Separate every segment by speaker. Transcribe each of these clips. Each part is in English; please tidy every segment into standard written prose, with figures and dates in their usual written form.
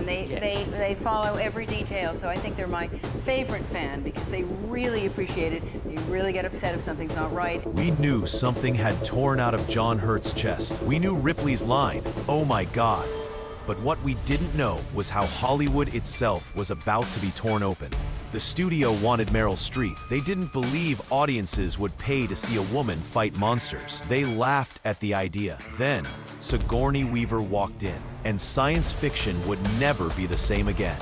Speaker 1: and they follow every detail. So I think they're my favorite fan because they really appreciate it. They really get upset if something's not right.
Speaker 2: We knew something had torn out of John Hurt's chest. We knew Ripley's line, "Oh my God." But what we didn't know was how Hollywood itself was about to be torn open. The studio wanted Meryl Streep. They didn't believe audiences would pay to see a woman fight monsters. They laughed at the idea. Then, Sigourney Weaver walked in, and science fiction would never be the same again.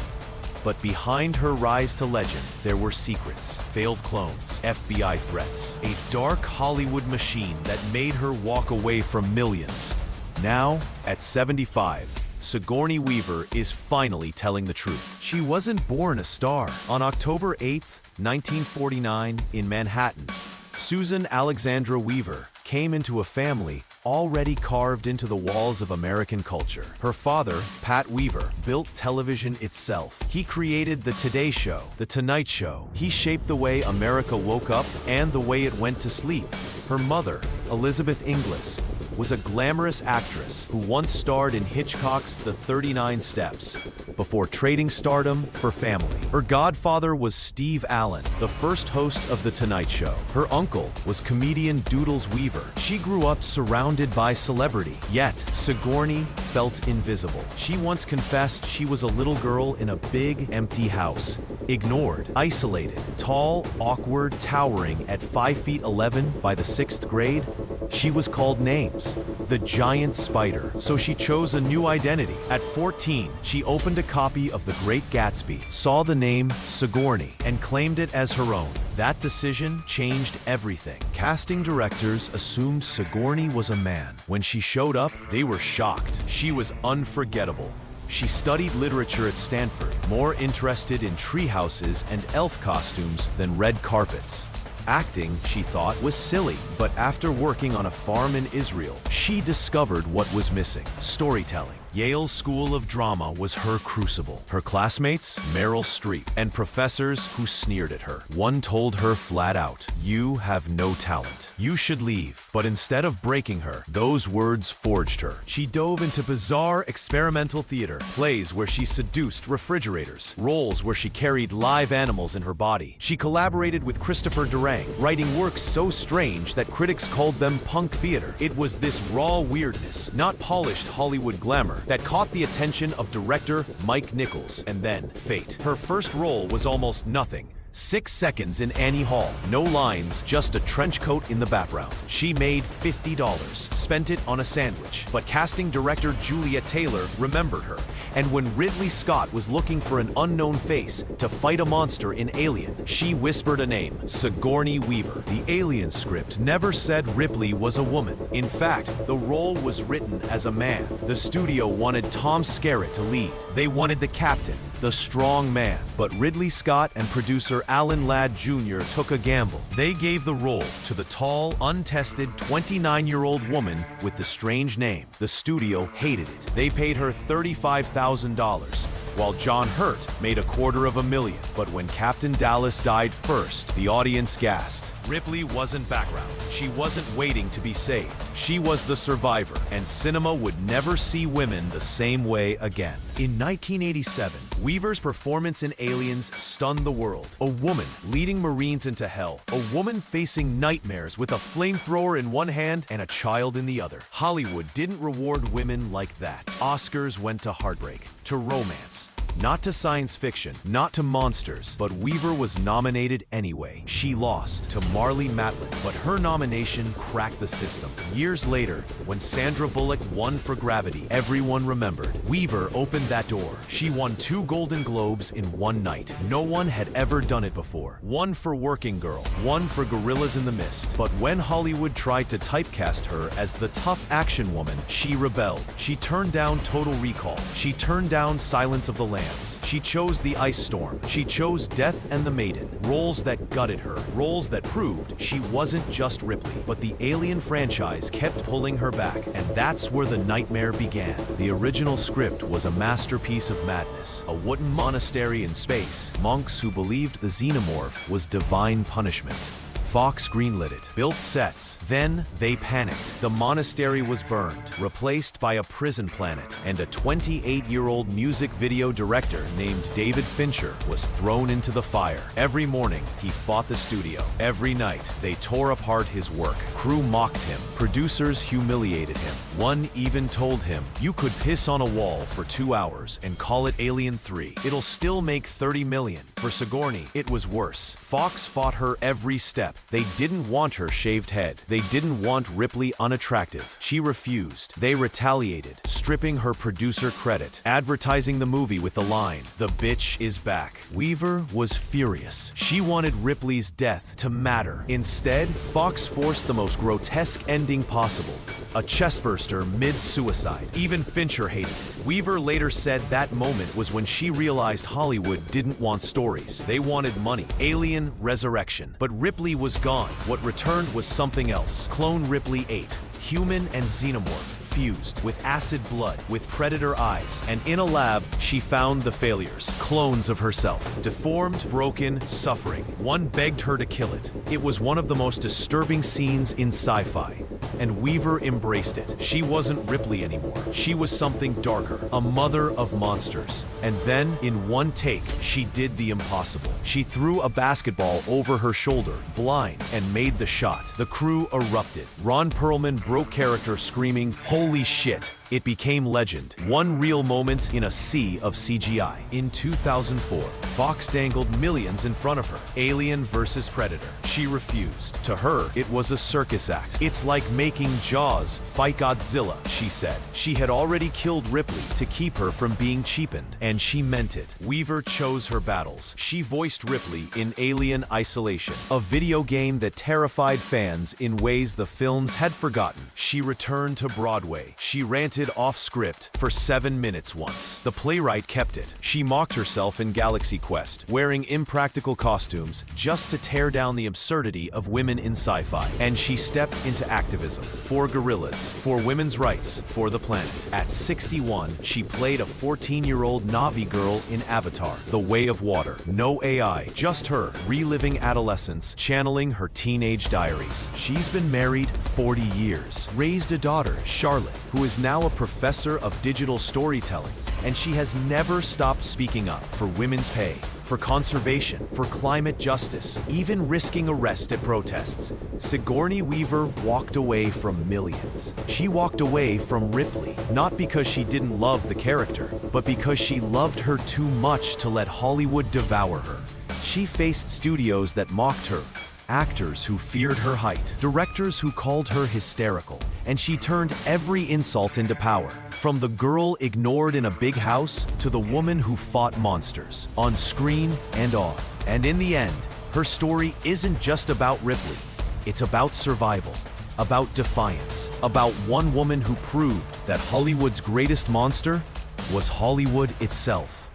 Speaker 2: But behind her rise to legend, there were secrets, failed clones, FBI threats, a dark Hollywood machine that made her walk away from millions. Now, at 75, Sigourney Weaver is finally telling the truth. She wasn't born a star. On October 8th, 1949, in Manhattan, Susan Alexandra Weaver came into a family already carved into the walls of American culture. Her father, Pat Weaver, built television itself. He created The Today Show, The Tonight Show. He shaped the way America woke up and the way it went to sleep. Her mother, Elizabeth Inglis, was a glamorous actress who once starred in Hitchcock's The 39 Steps before trading stardom for family. Her godfather was Steve Allen, the first host of The Tonight Show. Her uncle was comedian Doodles Weaver. She grew up surrounded by celebrity, yet Sigourney felt invisible. She once confessed she was a little girl in a big, empty house, ignored, isolated, tall, awkward, towering at 5 feet 11 by the 6th grade. She was called names, the giant spider, so she chose a new identity. At 14, she opened a copy of The Great Gatsby, saw the name Sigourney, and claimed it as her own. That decision changed everything. Casting directors assumed Sigourney was a man. When she showed up, they were shocked. She was unforgettable. She studied literature at Stanford, more interested in tree houses and elf costumes than red carpets. Acting, she thought, was silly, but after working on a farm in Israel, she discovered what was missing: storytelling. Yale School of Drama was her crucible. Her classmates, Meryl Streep, and professors who sneered at her. One told her flat out, "You have no talent. You should leave." But instead of breaking her, those words forged her. She dove into bizarre experimental theater, plays where she seduced refrigerators, roles where she carried live animals in her body. She collaborated with Christopher Durang, writing works so strange that critics called them punk theater. It was this raw weirdness, not polished Hollywood glamour, that caught the attention of director Mike Nichols, and then fate. Her first role was almost nothing. 6 seconds in Annie Hall. No lines, just a trench coat in the background. She made $50, spent it on a sandwich. But casting director Julia Taylor remembered her. And when Ridley Scott was looking for an unknown face to fight a monster in Alien, she whispered a name: Sigourney Weaver. The Alien script never said Ripley was a woman. In fact, the role was written as a man. The studio wanted Tom Skerritt to lead. They wanted the captain, the strong man. But Ridley Scott and producer Alan Ladd Jr. took a gamble. They gave the role to the tall, untested 29-year-old woman with the strange name. The studio hated it. They paid her $35,000, while John Hurt made $250,000. But when Captain Dallas died first, the audience gasped. Ripley wasn't background. She wasn't waiting to be saved. She was the survivor, and cinema would never see women the same way again. In 1987, Weaver's performance in Aliens stunned the world. A woman leading Marines into hell. A woman facing nightmares with a flamethrower in one hand and a child in the other. Hollywood didn't reward women like that. Oscars went to heartbreak, to romance. Not to science fiction, not to monsters, but Weaver was nominated anyway. She lost to Marlee Matlin, but her nomination cracked the system. Years later, when Sandra Bullock won for Gravity, everyone remembered. Weaver opened that door. She won 2 Golden Globes in one night. No one had ever done it before. One for Working Girl, one for Gorillas in the Mist. But when Hollywood tried to typecast her as the tough action woman, she rebelled. She turned down Total Recall. She turned down Silence of the Lambs. She chose The Ice Storm. She chose Death and the Maiden. Roles that gutted her. Roles that proved she wasn't just Ripley. But the Alien franchise kept pulling her back, and that's where the nightmare began. The original script was a masterpiece of madness. A wooden monastery in space. Monks who believed the xenomorph was divine punishment. Fox greenlit it, built sets. Then they panicked. The monastery was burned, replaced by a prison planet, and a 28-year-old music video director named David Fincher was thrown into the fire. Every morning, he fought the studio. Every night, they tore apart his work. Crew mocked him. Producers humiliated him. One even told him, "You could piss on a wall for 2 hours and call it Alien 3. It'll still make 30 million. For Sigourney, it was worse. Fox fought her every step. They didn't want her shaved head. They didn't want Ripley unattractive. She refused. They retaliated, stripping her producer credit, advertising the movie with the line, "The bitch is back." Weaver was furious. She wanted Ripley's death to matter. Instead, Fox forced the most grotesque ending possible. A chestburster mid-suicide. Even Fincher hated it. Weaver later said that moment was when she realized Hollywood didn't want stories. They wanted money. Alien Resurrection. But Ripley was gone. What returned was something else. Clone Ripley 8. Human and xenomorph. Fused with acid blood, with predator eyes, and in a lab, she found the failures, clones of herself, deformed, broken, suffering. One begged her to kill it. It was one of the most disturbing scenes in sci-fi, and Weaver embraced it. She wasn't Ripley anymore. She was something darker, a mother of monsters. And then, in one take, she did the impossible. She threw a basketball over her shoulder, blind, and made the shot. The crew erupted. Ron Perlman broke character screaming, "Holy shit!" It became legend. One real moment in a sea of CGI. In 2004, Fox dangled millions in front of her. Alien versus Predator. She refused. To her, it was a circus act. "It's like making Jaws fight Godzilla," she said. She had already killed Ripley to keep her from being cheapened, and she meant it. Weaver chose her battles. She voiced Ripley in Alien Isolation, a video game that terrified fans in ways the films had forgotten. She returned to Broadway. She ranted off script for 7 minutes once. The playwright kept it. She mocked herself in Galaxy Quest, wearing impractical costumes just to tear down the absurdity of women in sci-fi. And she stepped into activism for gorillas, for women's rights, for the planet. At 61, she played a 14-year-old Na'vi girl in Avatar, The Way of Water. No AI, just her, reliving adolescence, channeling her teenage diaries. She's been married 40 years, raised a daughter, Charlotte, who is now a professor of digital storytelling, and she has never stopped speaking up for women's pay, for conservation, for climate justice, even risking arrest at protests. Sigourney Weaver walked away from millions. She walked away from Ripley, not because she didn't love the character, but because she loved her too much to let Hollywood devour her. She faced studios that mocked her, actors who feared her height, directors who called her hysterical, and she turned every insult into power. From the girl ignored in a big house to the woman who fought monsters, on screen and off. And in the end, her story isn't just about Ripley. It's about survival, about defiance, about one woman who proved that Hollywood's greatest monster was Hollywood itself.